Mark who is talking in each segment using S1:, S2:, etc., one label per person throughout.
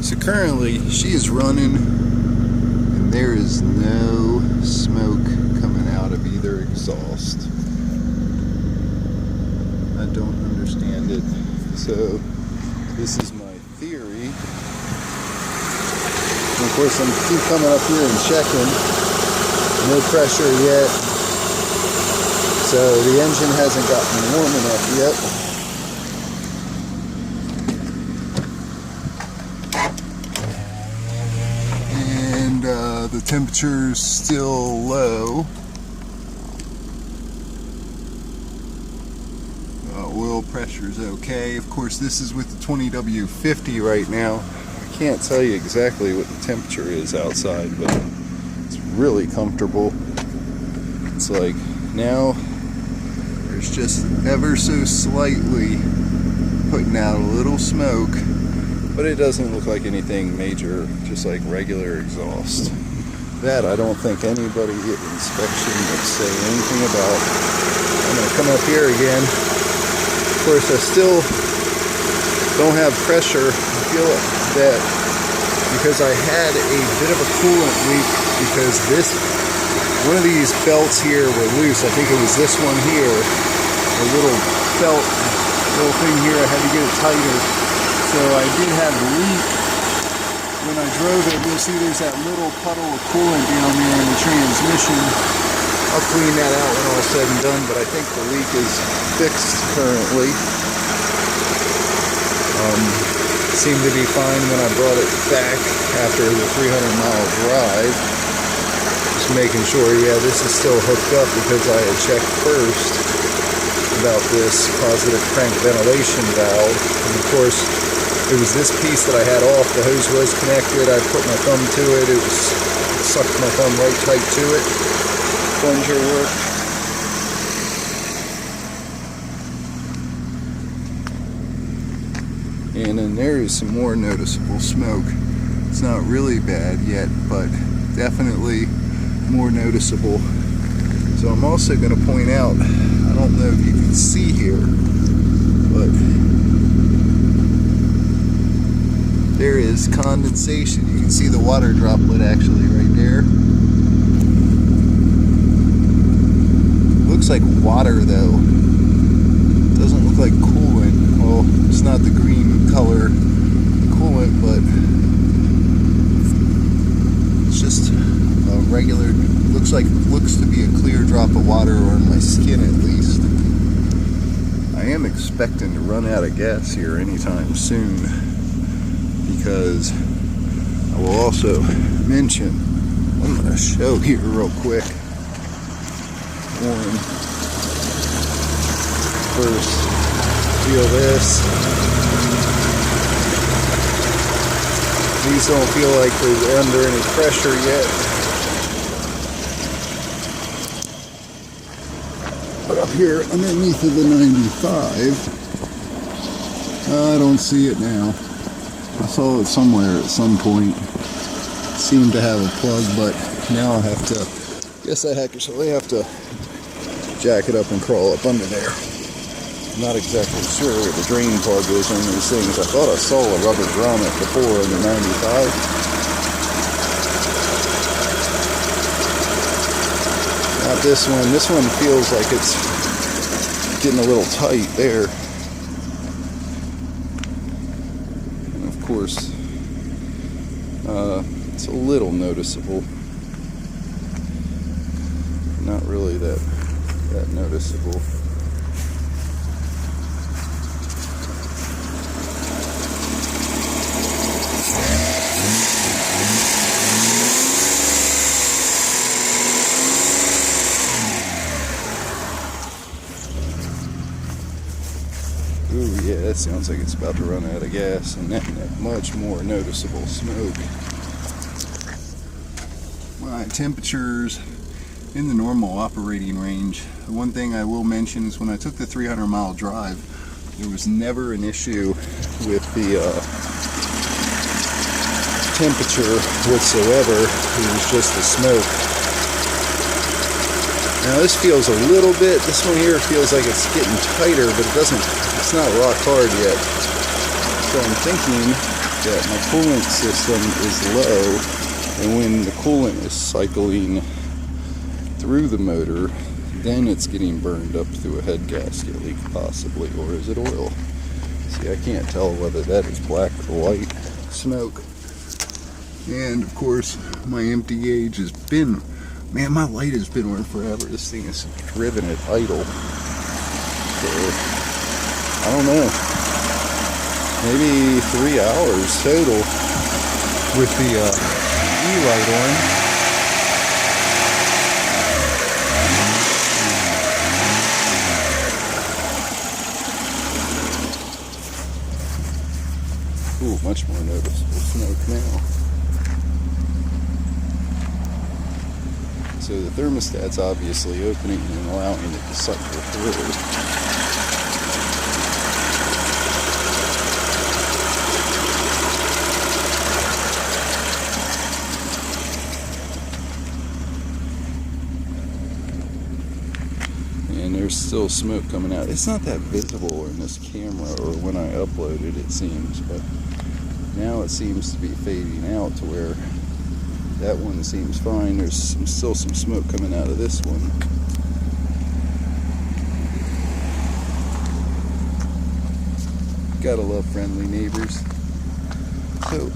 S1: So currently she is running and there is no smoke coming out of either exhaust. I don't understand it. So this is my theory. And of course I'm keep coming up here and checking. No pressure yet. So the engine hasn't gotten warm enough yet. The temperature's still low. Oil pressure's okay. Of course, this is with the 20W50 right now. I can't tell you exactly what the temperature is outside, but it's really comfortable. It's like now there's just ever so slightly putting out a little smoke, but it doesn't look like anything major, just like regular exhaust. That I don't think anybody at inspection would say anything about. I'm going to come up here again. Of course, I still don't have pressure. I feel that because I had a bit of a coolant leak because one of these belts here were loose. I think it was this one here. A little thing here. I had to get it tighter. So I did have a leak. When I drove it, you'll see there's that little puddle of coolant down there in the transmission. I'll clean that out when all said and done, but I think the leak is fixed currently. Seemed to be fine when I brought it back after the 300-mile drive. Just making sure, yeah, this is still hooked up because I had checked first about this positive crank ventilation valve. And of course, it was this piece that I had off. The hose was connected. I put my thumb to it. It sucked my thumb right tight to it. Plunger worked. And then there is some more noticeable smoke. It's not really bad yet, but definitely more noticeable. So I'm also going to point out, I don't know if you can see here, but there is condensation. You can see the water droplet actually right there. Looks like water though. Doesn't look like coolant. Well, it's not the green color coolant, but it's just a regular, looks to be a clear drop of water on my skin at least. I am expecting to run out of gas here anytime soon, because I will also mention, I'm going to show here real quick. First, feel this. These don't feel like they're under any pressure yet. But up here underneath of the 95, I don't see it now. I saw it somewhere at some point. Seemed to have a plug, but now I have to, guess I actually have to jack it up and crawl up under there. I'm not exactly sure where the drain plug is on these things. I thought I saw a rubber grommet before in the 95. Not this one. This one feels like it's getting a little tight there. Of course, it's a little noticeable. Not really that noticeable. Ooh, yeah, that sounds like it's about to run out of gas, and that much more noticeable smoke. My temperatures in the normal operating range. The one thing I will mention is when I took the 300-mile drive, there was never an issue with the temperature whatsoever. It was just the smoke. Now this feels a little bit, this one here feels like it's getting tighter, but it's not rock hard yet. So I'm thinking that my coolant system is low, and when the coolant is cycling through the motor, then it's getting burned up through a head gasket leak possibly, or is it oil? See, I can't tell whether that is black or white smoke. And of course, my empty gauge has been, man, my light has been on forever. This thing is driven at idle. So, I don't know, maybe 3 hours total with the E-light on. Ooh, much more noticeable smoke now. So the thermostat's obviously opening and allowing it to cycle through. And there's still smoke coming out. It's not that visible in this camera or when I uploaded, it seems, but now it seems to be fading out to where that one seems fine. There's still some smoke coming out of this one. Gotta love friendly neighbors. So,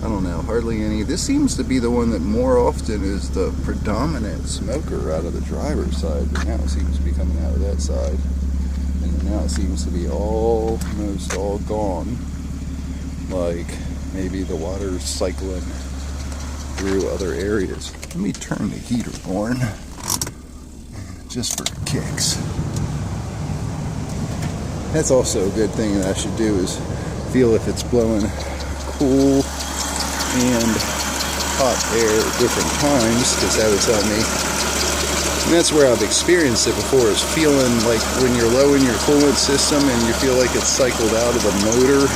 S1: I don't know, hardly any. This seems to be the one that more often is the predominant smoker out of the driver's side, but now it seems to be coming out of that side. And then now it seems to be almost all gone. Like maybe the water's cycling through other areas. Let me turn the heater on, just for kicks. That's also a good thing that I should do, is feel if it's blowing cool and hot air at different times, because that would tell me. And that's where I've experienced it before, is feeling like when you're low in your coolant system and you feel like it's cycled out of the motor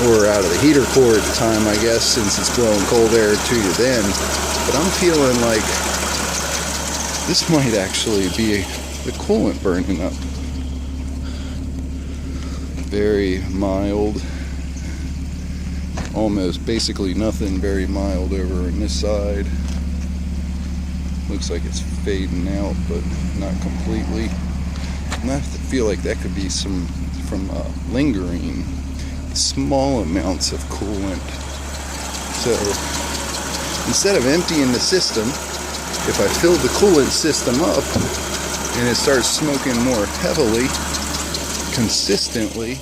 S1: or out of the heater core at the time, I guess, since it's blowing cold air to you then. But I'm feeling like this might actually be the coolant burning up. Very mild, almost basically nothing, very mild over on this side. Looks like it's fading out, but not completely. And I feel like that could be some from lingering small amounts of coolant. So instead of emptying the system, if I fill the coolant system up and it starts smoking more heavily, consistently,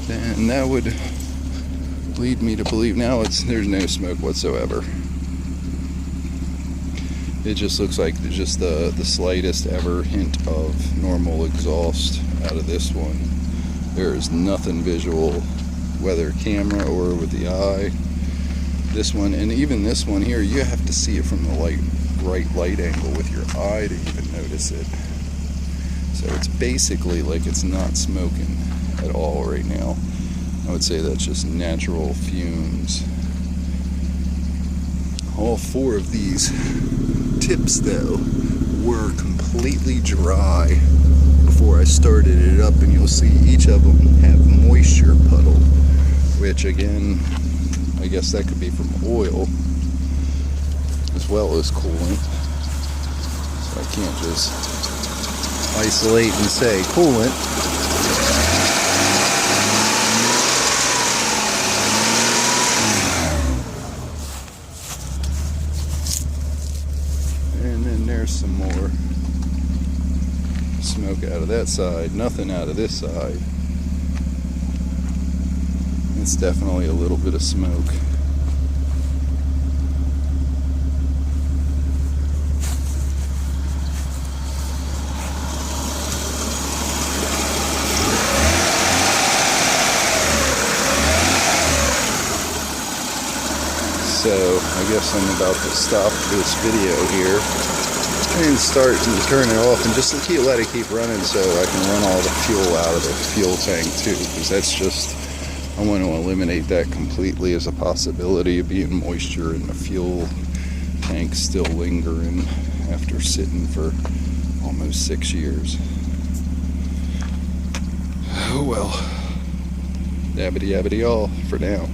S1: then that would lead me to believe now there's no smoke whatsoever. It just looks like there's just the slightest ever hint of normal exhaust out of this one. There is nothing visual, whether camera or with the eye. This one, and even this one here, you have to see it from the right light angle with your eye to even notice it. So it's basically like it's not smoking at all right now. I would say that's just natural fumes. All four of these tips, though, were completely dry before I started it up, and you'll see each of them have moisture puddle, which again, I guess that could be from oil as well as coolant. So I can't just isolate and say coolant. And then there's some more smoke out of that side, nothing out of this side. It's definitely a little bit of smoke. So I guess I'm about to stop this video here and start and turn it off and just let it keep running so I can run all the fuel out of the fuel tank too, because that's just, I want to eliminate that completely as a possibility of being moisture in the fuel tank still lingering after sitting for almost 6 years. Oh well. Yabbity yabbity all for now.